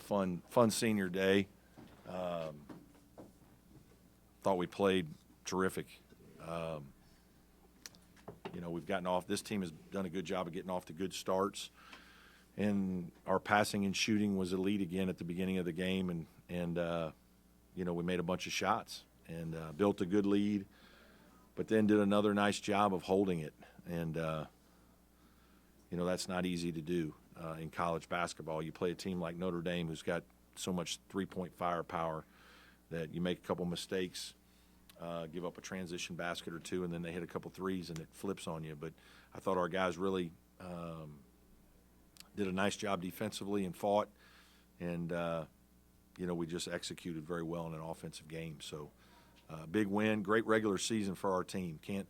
fun senior day. Thought we played terrific. We've gotten off. This team has done a good job of getting off to good starts, and our passing and shooting was elite again at the beginning of the game, and we made a bunch of shots and built a good lead, but then did another nice job of holding it. And that's not easy to do in college basketball. You play a team like Notre Dame who's got so much three-point firepower that you make a couple mistakes, give up a transition basket or two, and then they hit a couple threes and it flips on you. But I thought our guys really did a nice job defensively and fought, and we just executed very well in an offensive game. So big win, great regular season for our team. Can't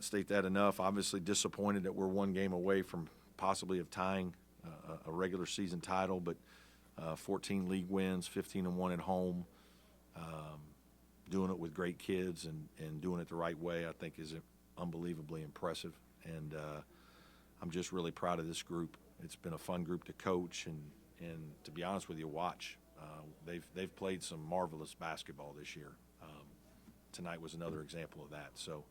state that enough. Obviously disappointed that we're one game away from possibly of tying a regular season title, but 14 league wins, 15-1 at home, doing it with great kids and doing it the right way, I think is unbelievably impressive. And I'm just really proud of this group. It's been a fun group to coach and to be honest with you, watch. They've played some marvelous basketball this year. Tonight was another example of that. So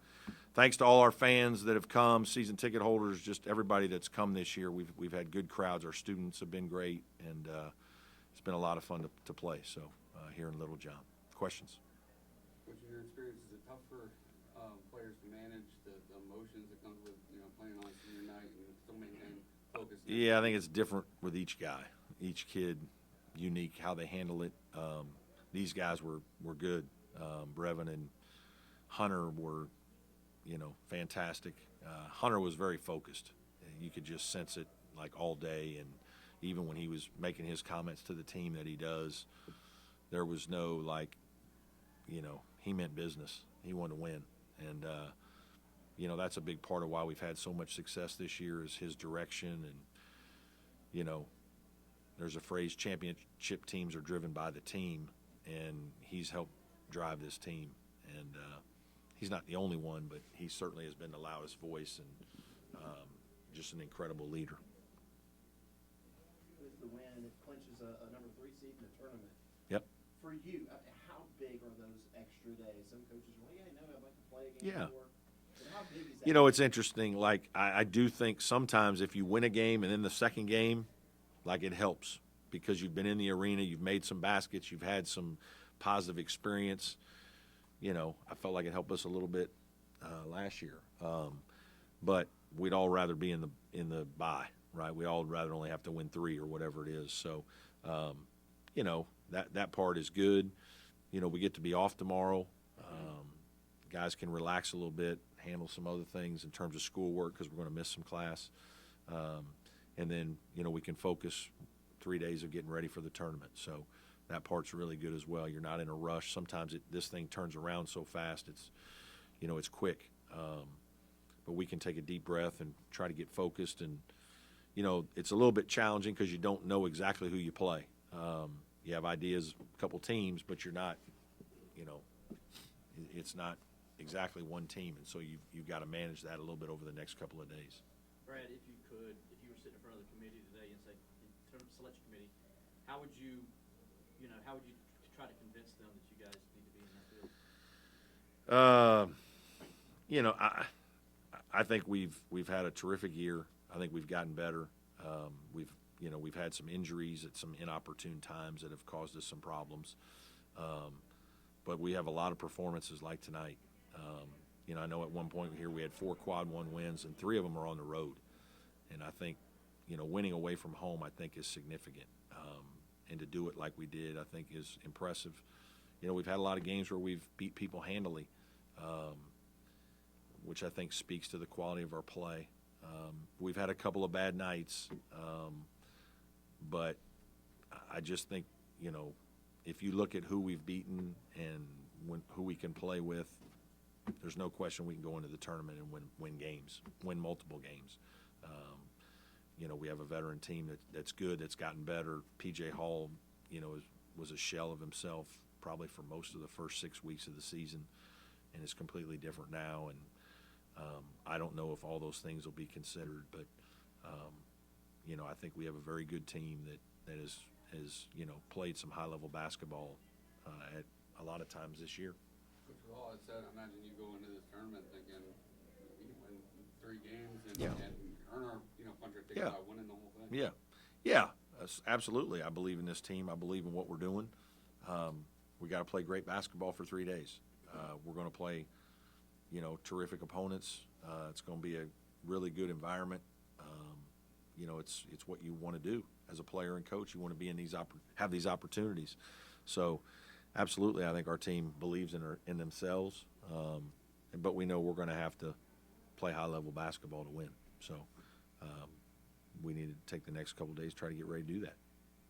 thanks to all our fans that have come, season ticket holders, just everybody that's come this year. We've had good crowds. Our students have been great, and it's been a lot of fun to play. So here in Little John. Questions? What's your experience? Is it tough for players to manage the emotions that comes with playing on senior night and still maintain focus? Yeah, I think it's different with each guy. Each kid, unique how they handle it. These guys were good. Brevin and Hunter were, fantastic. Hunter was very focused. You could just sense it like all day, and even when he was making his comments to the team that he does, there was no he meant business. He wanted to win, and that's a big part of why we've had so much success this year is his direction. And there's a phrase: championship teams are driven by the team, and he's helped drive this team. And he's not the only one, but he certainly has been the loudest voice and just an incredible leader. With the win, it clinches a number 3 seed in the tournament. Yep. For you, how big are those extra days? Some coaches are like, I'd like to play a Yeah. game more. But how big is that? It's interesting. I do think sometimes if you win a game and then the second game, it helps because you've been in the arena, you've made some baskets, you've had some positive experience. I felt like it helped us a little bit last year, but we'd all rather be in the bye, right? We all rather only have to win 3 or whatever it is. So, that part is good. We get to be off tomorrow. Guys can relax a little bit, handle some other things in terms of schoolwork because we're going to miss some class, and then we can focus 3 days of getting ready for the tournament. So that part's really good as well. You're not in a rush. Sometimes this thing turns around so fast. It's quick. But we can take a deep breath and try to get focused. And, it's a little bit challenging because you don't know exactly who you play. You have ideas, a couple teams, but you're not, it's not exactly one team. And so you've got to manage that a little bit over the next couple of days. Brad, if you were sitting in front of the committee today and say, in terms of selection committee, how would you try to convince them that you guys need to be in that field? I think we've had a terrific year. I think we've gotten better. We've had some injuries at some inopportune times that have caused us some problems. But we have a lot of performances like tonight. I know at one point here we had 4 quad 1 wins, and 3 of them are on the road. And I think, winning away from home, I think is significant. And to do it like we did, I think is impressive. We've had a lot of games where we've beat people handily, which I think speaks to the quality of our play. We've had a couple of bad nights, but I just think, if you look at who we've beaten and who we can play with, there's no question we can go into the tournament and win multiple games. We have a veteran team that's good, that's gotten better. P.J. Hall, was a shell of himself probably for most of the first 6 weeks of the season and is completely different now. And I don't know if all those things will be considered, but, I think we have a very good team that has played some high-level basketball at a lot of times this year. Which with all that said, I imagine you go into this tournament thinking we can win 3 games and, Yeah. and earn our punch our ticket Yeah. by winning the whole thing. Yeah, absolutely. I believe in this team. I believe in what we're doing. We got to play great basketball for 3 days. We're going to play, terrific opponents. It's going to be a really good environment. It's what you want to do as a player and coach. You want to be in have these opportunities. So, absolutely, I think our team believes in themselves. But we know we're going to have to play high-level basketball to win. So, we need to take the next couple of days to try to get ready to do that.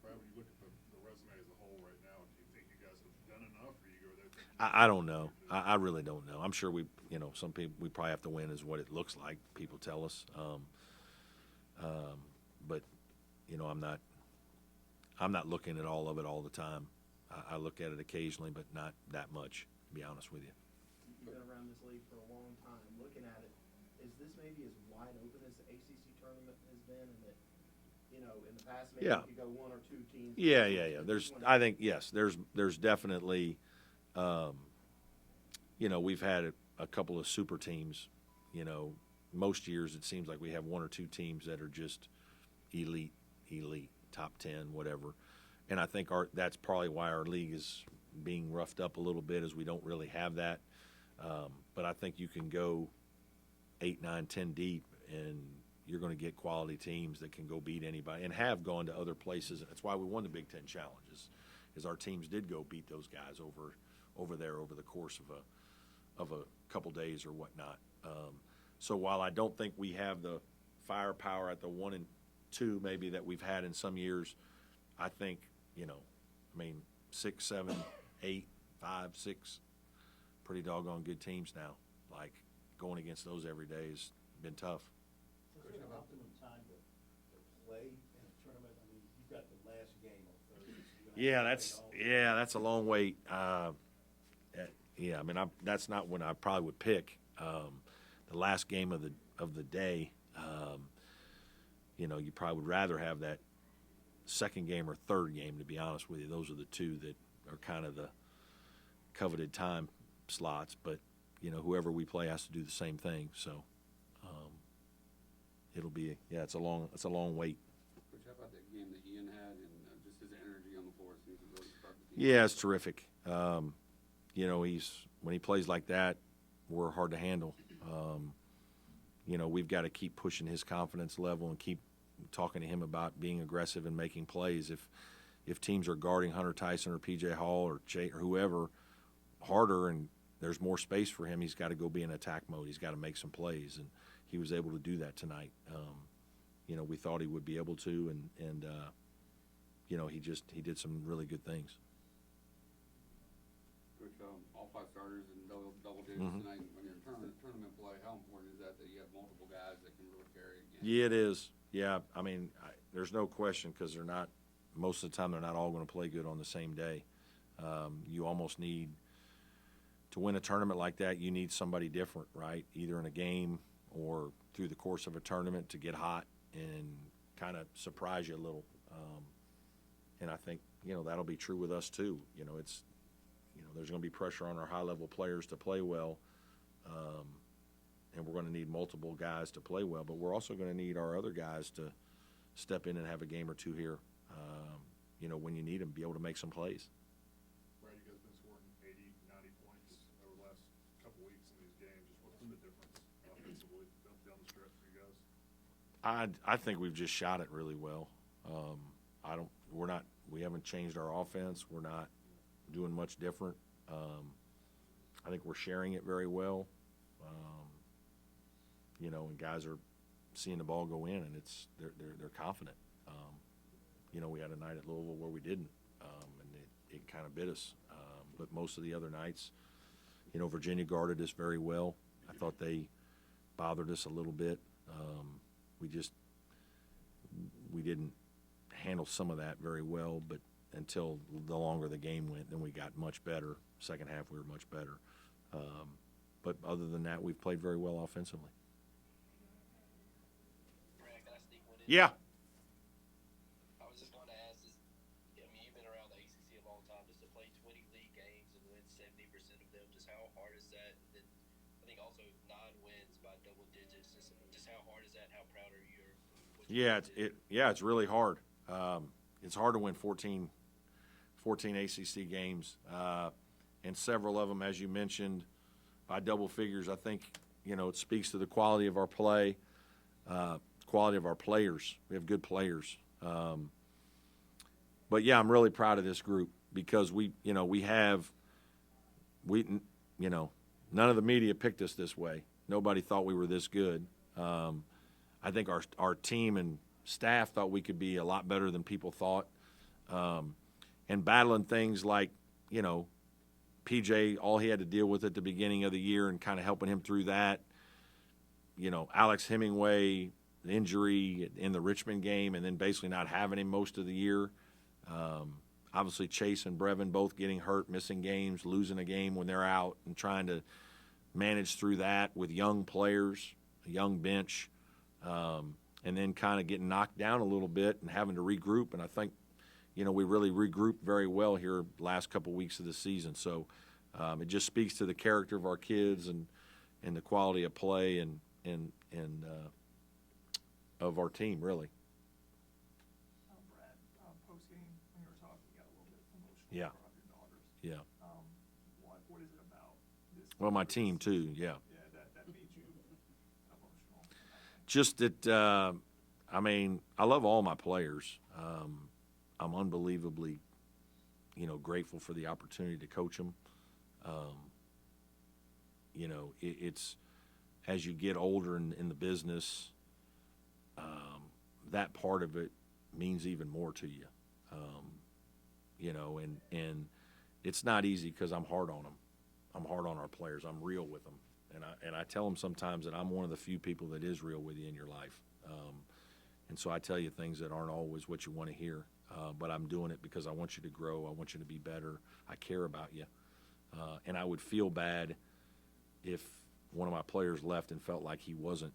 Brad, when you look at the resume as a whole right now, do you think you guys have done enough, or you go there? I don't know. I really don't know. I'm sure some people, we probably have to win is what it looks like. People tell us. But, I'm not looking at all of it all the time. I look at it occasionally, but not that much, to be honest with you. You've been around this league for a long time. Looking at it, is this maybe as wide open as the ACC tournament has been, and that, in the past maybe Yeah. you could go 1 or 2 teams? Yeah. I think, yes, there's definitely, we've had a couple of super teams. Most years it seems like we have 1 or 2 teams that are just elite, top 10, whatever. And I think that's probably why our league is being roughed up a little bit, is we don't really have that. But I think you can go 8, 9, 10 deep, and you're going to get quality teams that can go beat anybody and have gone to other places. That's why we won the Big Ten Challenges, is our teams did go beat those guys over there over the course of a couple days or whatnot. So while I don't think we have the firepower at the 1 and 2 maybe that we've had in some years, I think 6, 7, 8, 5, 6 pretty doggone good teams now. Like, going against those every day has been tough. Is there an optimum time to play in a tournament? I mean, you've got the last game on Thursday. So you're gonna have to play all- That's a long wait. That's not when I probably would pick. The last game of the day, you probably would rather have that second game or third game, to be honest with you. Those are the 2 that are kind of the coveted time slots. But, whoever we play has to do the same thing. So it'll be it's a long wait. Which, how about that game that Ian had, and just his energy on the floor seems to really spark the team? Yeah, it's terrific. When he plays like that, we're hard to handle. We've got to keep pushing his confidence level and keep talking to him about being aggressive and making plays. If teams are guarding Hunter Tyson or P.J. Hall or Jay or whoever harder and there's more space for him, he's got to go be in attack mode. He's got to make some plays, and he was able to do that tonight. We thought he would be able to, and he did some really good things. Which, all 5 starters and double digits Mhm. tonight. When you're in tournament play, how important is that you have multiple guys that can really carry a game? Yeah, it is. Yeah, there's no question, because most of the time they're not all going to play good on the same day. You almost need to win a tournament like that. You need somebody different, right? Either in a game or through the course of a tournament to get hot and kind of surprise you a little. And I think that'll be true with us too. There's going to be pressure on our high-level players to play well, and we're going to need multiple guys to play well. But we're also going to need our other guys to step in and have a game or 2 here. When you need them, be able to make some plays. Brad, you guys been scoring 80, 90 points over the last couple weeks in these games. Just what's been the difference offensively down the stretch for you guys? I think we've just shot it really well. We haven't changed our offense. We're not doing much different. I think we're sharing it very well. And guys are seeing the ball go in, and they're confident. We had a night at Louisville where we didn't, and it kind of bit us. But most of the other nights, Virginia guarded us very well. I thought they bothered us a little bit. We didn't handle some of that very well, but until the longer the game went, then we got much better. Second half, we were much better. But other than that, we've played very well offensively. Brad, can I sneak one in? Yeah. I was just going to ask, is play 20 league games and win 70% of them. Just how hard is that? And then I think also 9 wins by double digits. Just how hard is that? How proud are you? Or what you Yeah, guys did? it's really hard. It's hard to win 14 ACC games, and several of them, as you mentioned, by double figures. I think, it speaks to the quality of our play, quality of our players. We have good players. But, yeah, I'm really proud of this group because none of the media picked us this way. Nobody thought we were this good. I think our team and staff thought we could be a lot better than people thought. And battling things like, PJ, all he had to deal with at the beginning of the year and kind of helping him through that. Alex Hemingway, the injury in the Richmond game, and then basically not having him most of the year. Obviously, Chase and Brevin both getting hurt, missing games, losing a game when they're out, and trying to manage through that with young players, a young bench, and then kind of getting knocked down a little bit and having to regroup. And I think, we really regrouped very well here last couple weeks of the season. So it just speaks to the character of our kids and the quality of play and of our team, really. Brad, post-game, when you were talking, you got a little bit emotional Yeah. about your daughters. Yeah. What is it about this? Well, my team too, yeah. Yeah, that made you emotional. Just that, I love all my players. I'm unbelievably, grateful for the opportunity to coach them. It's as you get older in the business, that part of it means even more to you. And it's not easy because I'm hard on them. I'm hard on our players. I'm real with them. And I tell them sometimes that I'm one of the few people that is real with you in your life. And so I tell you things that aren't always what you want to hear, but I'm doing it because I want you to grow. I want you to be better. I care about you. And I would feel bad if one of my players left and felt like he wasn't,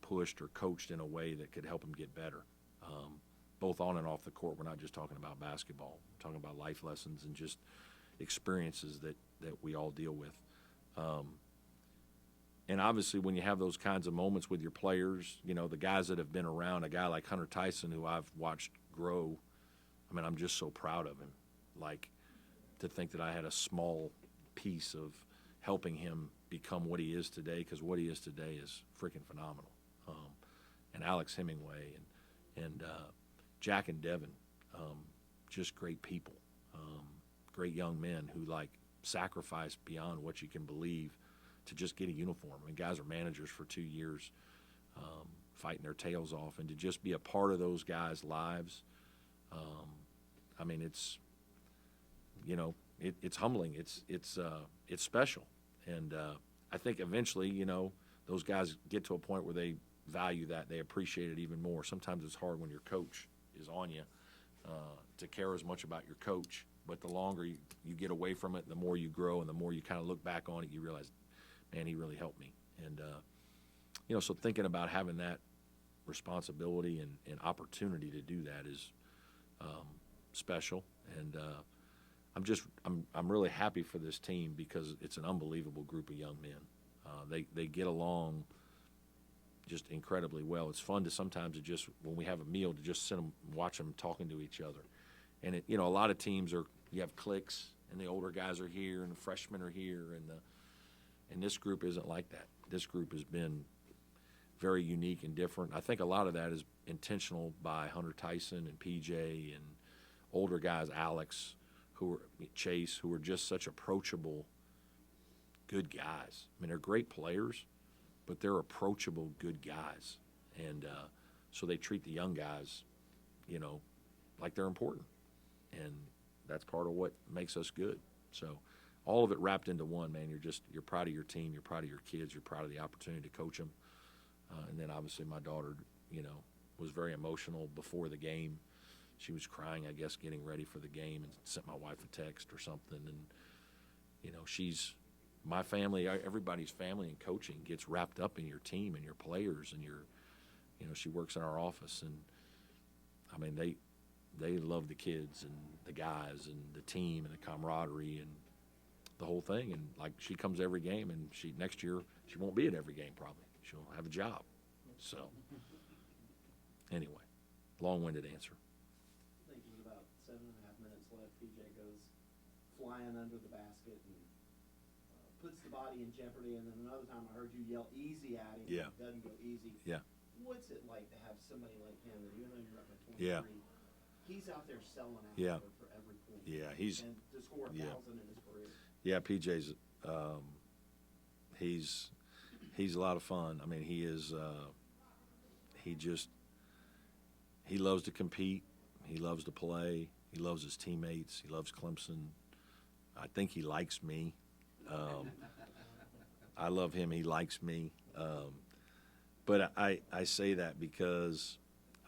pushed or coached in a way that could help him get better, both on and off the court. We're not just talking about basketball. We're talking about life lessons and just experiences that we all deal with. And obviously when you have those kinds of moments with your players, the guys that have been around, a guy like Hunter Tyson, who I've watched grow, I'm just so proud of him. Like, to think that I had a small piece of helping him become what he is today, because what he is today is freaking phenomenal. And Alex Hemingway and Jack and Devin, just great people, great young men who sacrifice beyond what you can believe to just get a uniform. Guys are managers for 2 years, fighting their tails off, and to just be a part of those guys' lives, it's humbling. It's special, and I think eventually, those guys get to a point where they value that, they appreciate it even more. Sometimes it's hard when your coach is on you to care as much about your coach, but the longer you get away from it, the more you grow, and the more you kind of look back on it, you realize, man, he really helped me. And so thinking about having that responsibility and opportunity to do that is special. And I'm really happy for this team because it's an unbelievable group of young men. They get along just incredibly well. It's fun to sometimes just when we have a meal to just sit them, watch them talking to each other. And a lot of teams you have cliques, and the older guys are here, and the freshmen are here, and this group isn't like that. This group has been very unique and different. I think a lot of that is intentional by Hunter Tyson and PJ and older guys, Alex, Chase, who are just such approachable, good guys. They're great players, but they're approachable, good guys. And so they treat the young guys, like they're important. And that's part of what makes us good. So all of it wrapped into one, man. You're proud of your team, you're proud of your kids, you're proud of the opportunity to coach them. And then obviously my daughter, was very emotional before the game. She was crying, I guess, getting ready for the game, and sent my wife a text or something. And, she's my family, everybody's family in coaching gets wrapped up in your team and your players and she works in our office. And, they love the kids and the guys and the team and the camaraderie and the whole thing. And like, she comes every game, and next year she won't be at every game probably. She'll have a job. So anyway, long-winded answer. I think it was about 7.5 minutes left. PJ goes flying under the basket and puts the body in jeopardy. And then another time I heard you yell easy at him. Yeah. He doesn't go easy. Yeah. What's it like to have somebody like him that even though you're up at 23, Yeah. he's out there selling out Yeah. for every point. Yeah, he's and to score 1,000 in his career. yeah. PJ's he's a lot of fun. I mean, he is. He loves to compete. He loves to play. He loves his teammates. He loves Clemson. I think he likes me. I love him. He likes me. But I say that because,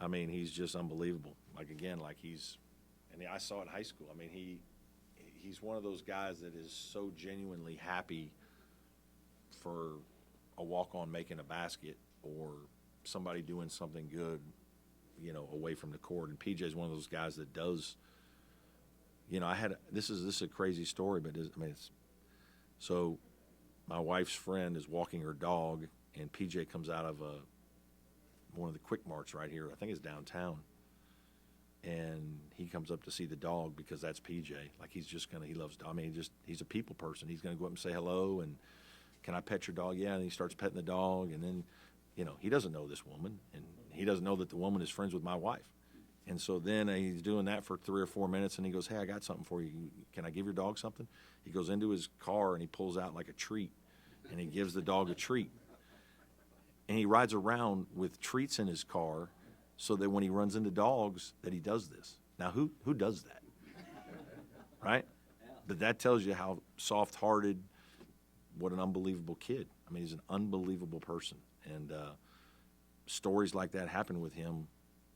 I mean, he's just unbelievable. Like, again, like and I saw it in high school. I mean, he's one of those guys that is so genuinely happy for a walk-on making a basket or somebody doing something good, you know, away from the court. And PJ is one of those guys that does, you know, this is a crazy story, but so my wife's friend is walking her dog, and PJ comes out of one of the Quick Marts right here. I think it's downtown. And he comes up to see the dog because that's PJ. Like, he loves, I mean, he's a people person. He's going to go up and say hello and, can I pet your dog? Yeah. And he starts petting the dog. And then, you know, he doesn't know this woman, and he doesn't know that the woman is friends with my wife. And so then he's doing that for 3 or 4 minutes, and he goes, hey, I got something for you. Can I give your dog something? He goes into his car, and he pulls out like a treat, and he gives the dog a treat. And he rides around with treats in his car so that when he runs into dogs that he does this. Now, who does that? Right? But that tells you how soft-hearted, what an unbelievable kid. I mean, he's an unbelievable person. And stories like that happen with him.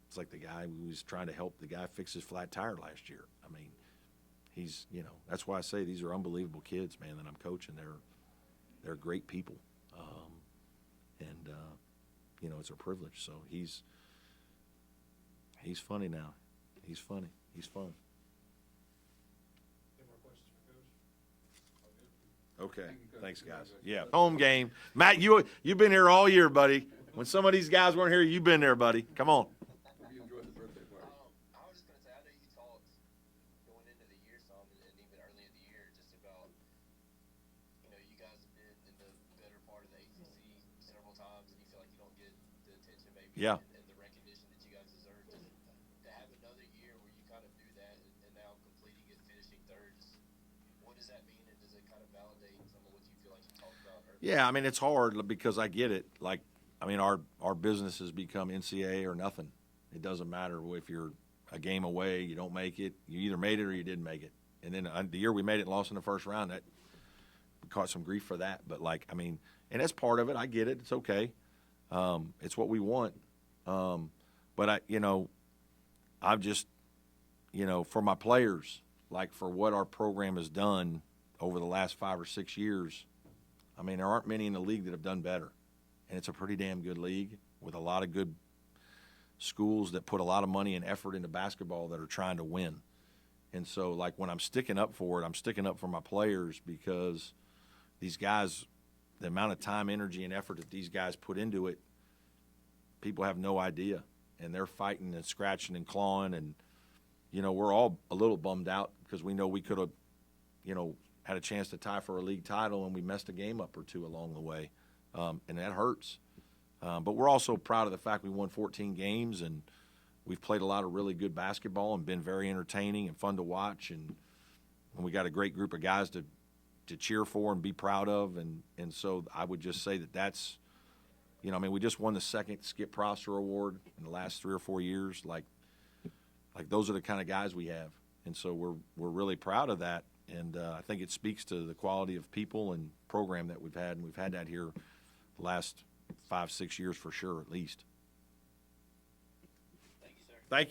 It's like the guy who was trying to help the guy fix his flat tire last year. I mean, he's, you know, that's why I say these are unbelievable kids, man, that I'm coaching. They're great people. You know, it's a privilege. So he's funny now. He's funny. He's fun. Any more questions for Coach? Okay. Thanks, guys. Yeah. Home game. Matt, you've been here all year, buddy. When some of these guys weren't here, you've been there, buddy. Come on. Hope you enjoyed the birthday party. I was just gonna say, I know you talked going into the year some, and even early in the year, just about, you know, you guys have been in the better part of the ACC several times, and you feel like you don't get the attention maybe Yeah. and the recognition that you guys deserve. To have another year where you kind of do that and now completing it, finishing third, what does that mean, and does it kind of validate some of what you feel like you talked about earlier? Yeah, I mean, it's hard because I get it. Like, I mean, our business has become NCAA or nothing. It doesn't matter if you're a game away, you don't make it, you either made it or you didn't make it. And then the year we made it and lost in the first round, that we caught some grief for that. But, like, I mean, and that's part of it. I get it. It's okay. It's what we want. But I'm just, you know, for my players, like for what our program has done over the last 5 or 6 years, I mean, there aren't many in the league that have done better. And it's a pretty damn good league with a lot of good schools that put a lot of money and effort into basketball that are trying to win. And so, like, when I'm sticking up for it, I'm sticking up for my players because these guys, the amount of time, energy, and effort that these guys put into it, people have no idea. And they're fighting and scratching and clawing. And, you know, we're all a little bummed out because we know we could have, you know, had a chance to tie for a league title, and we messed a game up or two along the way. And that hurts. But we're also proud of the fact we won 14 games, and we've played a lot of really good basketball and been very entertaining and fun to watch. And we got a great group of guys to cheer for and be proud of. And so I would just say that's, you know, I mean, we just won the second Skip Prosser Award in the last 3 or 4 years. Like those are the kind of guys we have. And so we're really proud of that. And I think it speaks to the quality of people and program that we've had. And we've had that here the last 5-6 years for sure, at least. Thank you, sir. Thank